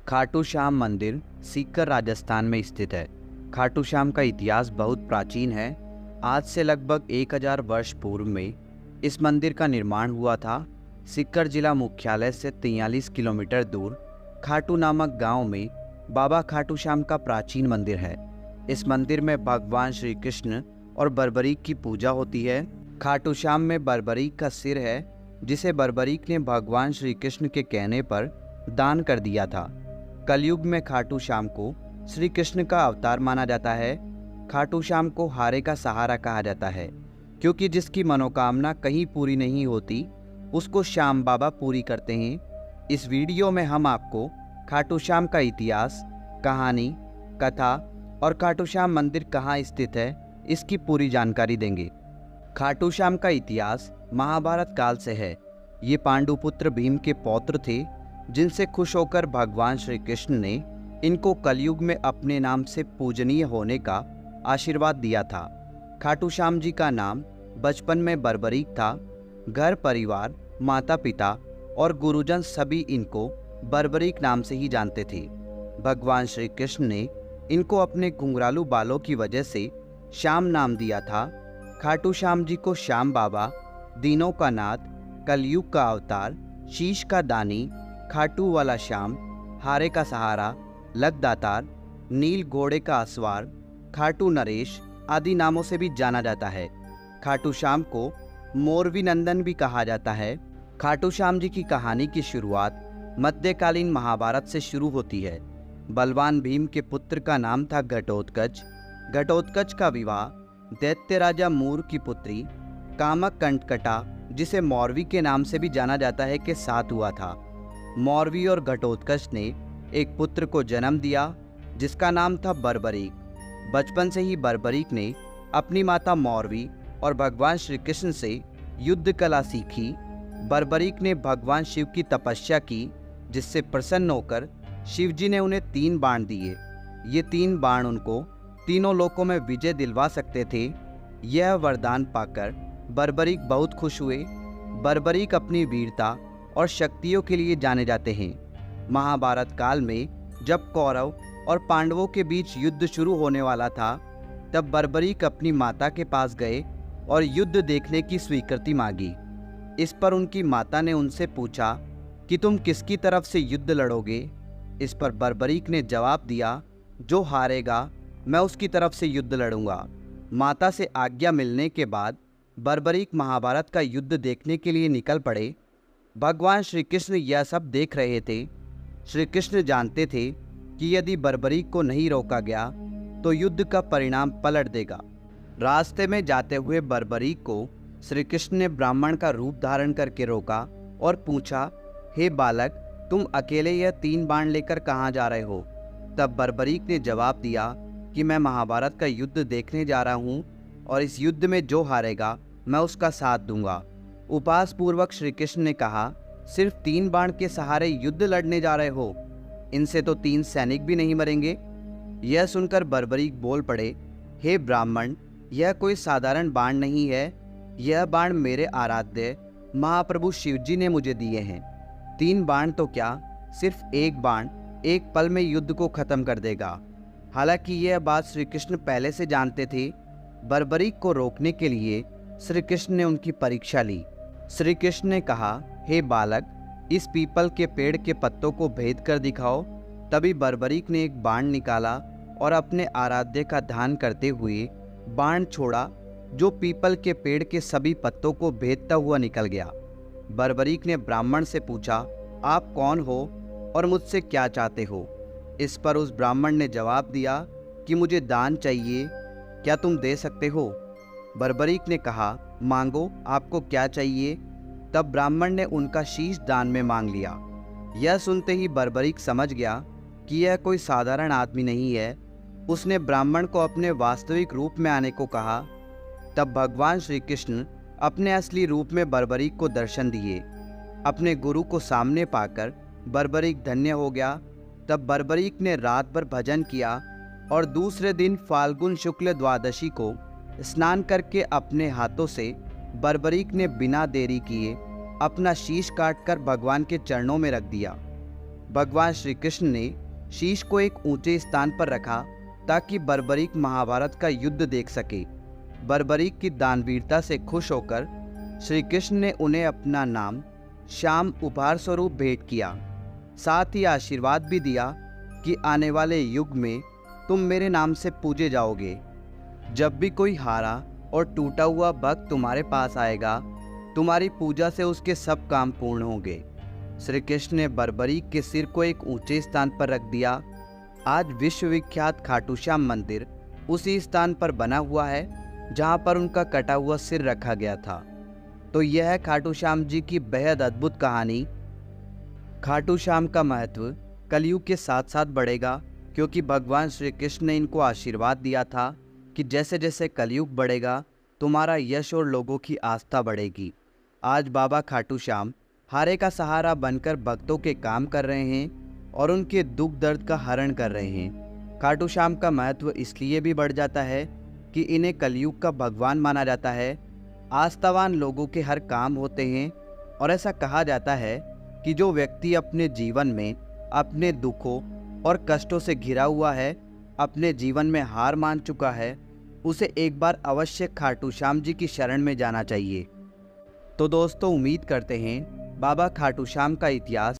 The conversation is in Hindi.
खाटू श्याम मंदिर सीकर राजस्थान में स्थित है। खाटू श्याम का इतिहास बहुत प्राचीन है। आज से लगभग 1000 वर्ष पूर्व में इस मंदिर का निर्माण हुआ था। सीकर जिला मुख्यालय से 43 किलोमीटर दूर खाटू नामक गांव में बाबा खाटू श्याम का प्राचीन मंदिर है। इस मंदिर में भगवान श्री कृष्ण और बर्बरीक की पूजा होती है। खाटू श्याम में बर्बरीक का सिर है, जिसे बर्बरीक ने भगवान श्री कृष्ण के कहने पर दान कर दिया था। कलयुग में खाटू श्याम को श्री कृष्ण का अवतार माना जाता है। खाटू श्याम को हारे का सहारा कहा जाता है, क्योंकि जिसकी मनोकामना कहीं पूरी नहीं होती उसको श्याम बाबा पूरी करते हैं। इस वीडियो में हम आपको खाटू श्याम का इतिहास, कहानी, कथा और खाटू श्याम मंदिर कहाँ स्थित है इसकी पूरी जानकारी देंगे। खाटू श्याम का इतिहास महाभारत काल से है। ये पांडुपुत्र भीम के पौत्र थे, जिनसे खुश होकर भगवान श्री कृष्ण ने इनको कलयुग में अपने नाम से पूजनीय होने का आशीर्वाद दिया था। खाटू श्याम जी का नाम बचपन में बर्बरीक था। घर परिवार, माता पिता और गुरुजन सभी इनको बर्बरीक नाम से ही जानते थे। भगवान श्री कृष्ण ने इनको अपने घुंघरालू बालों की वजह से श्याम नाम दिया था। खाटू श्याम जी को श्याम बाबा, दीनों का नाथ, कलयुग का अवतार, शीश का दानी, खाटू वाला श्याम, हारे का सहारा, लकदातार, नील घोड़े का असवार, खाटू नरेश आदि नामों से भी जाना जाता है। खाटू श्याम को मोरवी नंदन भी कहा जाता है। खाटू श्याम जी की कहानी की शुरुआत मध्यकालीन महाभारत से शुरू होती है। बलवान भीम के पुत्र का नाम था घटोत्कच। घटोत्कच का विवाह दैत्य राजा मूर की पुत्री कामक कंटकटा, जिसे मौरवी के नाम से भी जाना जाता है, के साथ हुआ था। मौरवी और घटोत्कच ने एक पुत्र को जन्म दिया, जिसका नाम था बर्बरीक। बचपन से ही बर्बरीक ने अपनी माता मौरवी और भगवान श्री कृष्ण से युद्ध कला सीखी। बर्बरीक ने भगवान शिव की तपस्या की, जिससे प्रसन्न होकर शिव जी ने उन्हें 3 बाण दिए। ये 3 बाण उनको तीनों लोकों में विजय दिलवा सकते थे। यह वरदान पाकर बर्बरीक बहुत खुश हुए। बर्बरीक अपनी वीरता और शक्तियों के लिए जाने जाते हैं। महाभारत काल में जब कौरव और पांडवों के बीच युद्ध शुरू होने वाला था, तब बर्बरीक अपनी माता के पास गए और युद्ध देखने की स्वीकृति मांगी। इस पर उनकी माता ने उनसे पूछा कि तुम किसकी तरफ से युद्ध लड़ोगे। इस पर बर्बरीक ने जवाब दिया, जो हारेगा मैं उसकी तरफ से युद्ध लड़ूंगा। माता से आज्ञा मिलने के बाद बर्बरीक महाभारत का युद्ध देखने के लिए निकल पड़े। भगवान श्री कृष्ण यह सब देख रहे थे। श्री कृष्ण जानते थे कि यदि बर्बरीक को नहीं रोका गया तो युद्ध का परिणाम पलट देगा। रास्ते में जाते हुए बर्बरीक को श्री कृष्ण ने ब्राह्मण का रूप धारण करके रोका और पूछा, हे बालक, तुम अकेले यह 3 बाण लेकर कहाँ जा रहे हो? तब बर्बरीक ने जवाब दिया कि मैं महाभारत का युद्ध देखने जा रहा हूँ और इस युद्ध में जो हारेगा मैं उसका साथ दूंगा। उपहास पूर्वक श्री कृष्ण ने कहा, सिर्फ 3 बाण के सहारे युद्ध लड़ने जा रहे हो? इनसे तो 3 सैनिक भी नहीं मरेंगे। यह सुनकर बर्बरीक बोल पड़े, हे ब्राह्मण, यह कोई साधारण बाण नहीं है। यह बाण मेरे आराध्य महाप्रभु शिवजी ने मुझे दिए हैं। 3 बाण तो क्या, सिर्फ एक बाण एक पल में युद्ध को खत्म कर देगा। हालांकि यह बात श्री कृष्ण पहले से जानते थे। बर्बरीक को रोकने के लिए श्री कृष्ण ने उनकी परीक्षा ली। श्री कृष्ण ने कहा, हे बालक, इस पीपल के पेड़ के पत्तों को भेद कर दिखाओ। तभी बर्बरीक ने एक बाण निकाला और अपने आराध्य का ध्यान करते हुए बाण छोड़ा, जो पीपल के पेड़ के सभी पत्तों को भेदता हुआ निकल गया। बर्बरीक ने ब्राह्मण से पूछा, आप कौन हो और मुझसे क्या चाहते हो? इस पर उस ब्राह्मण ने जवाब दिया कि मुझे दान चाहिए, क्या तुम दे सकते हो? बर्बरीक ने कहा, मांगो, आपको क्या चाहिए? तब ब्राह्मण ने उनका शीश दान में मांग लिया। यह सुनते ही बर्बरीक समझ गया कि यह कोई साधारण आदमी नहीं है। उसने ब्राह्मण को अपने वास्तविक रूप में आने को कहा। तब भगवान श्री कृष्ण अपने असली रूप में बर्बरीक को दर्शन दिए। अपने गुरु को सामने पाकर बर्बरीक धन्य हो गया। तब बर्बरीक ने रात भर भजन किया और दूसरे दिन फाल्गुन शुक्ल द्वादशी को स्नान करके अपने हाथों से बर्बरीक ने बिना देरी किए अपना शीश काटकर भगवान के चरणों में रख दिया। भगवान श्री कृष्ण ने शीश को एक ऊंचे स्थान पर रखा ताकि बर्बरीक महाभारत का युद्ध देख सके। बर्बरीक की दानवीरता से खुश होकर श्री कृष्ण ने उन्हें अपना नाम श्याम उपहार स्वरूप भेंट किया। साथ ही आशीर्वाद भी दिया कि आने वाले युग में तुम मेरे नाम से पूजे जाओगे। जब भी कोई हारा और टूटा हुआ भक्त तुम्हारे पास आएगा, तुम्हारी पूजा से उसके सब काम पूर्ण होंगे। श्री कृष्ण ने बर्बरीक के सिर को एक ऊंचे स्थान पर रख दिया। आज विश्वविख्यात खाटू श्याम मंदिर उसी स्थान पर बना हुआ है जहां पर उनका कटा हुआ सिर रखा गया था। तो यह है खाटू श्याम जी की बेहद अद्भुत कहानी। खाटू श्याम का महत्व कलयुग के साथ साथ बढ़ेगा, क्योंकि भगवान श्री कृष्ण ने इनको आशीर्वाद दिया था कि जैसे जैसे कलयुग बढ़ेगा तुम्हारा यश और लोगों की आस्था बढ़ेगी। आज बाबा खाटू श्याम हारे का सहारा बनकर भक्तों के काम कर रहे हैं और उनके दुख दर्द का हरण कर रहे हैं। खाटू श्याम का महत्व इसलिए भी बढ़ जाता है कि इन्हें कलयुग का भगवान माना जाता है। आस्थावान लोगों के हर काम होते हैं और ऐसा कहा जाता है कि जो व्यक्ति अपने जीवन में अपने दुखों और कष्टों से घिरा हुआ है, अपने जीवन में हार मान चुका है, उसे एक बार अवश्य खाटू श्याम जी की शरण में जाना चाहिए। तो दोस्तों, उम्मीद करते हैं बाबा खाटू श्याम का इतिहास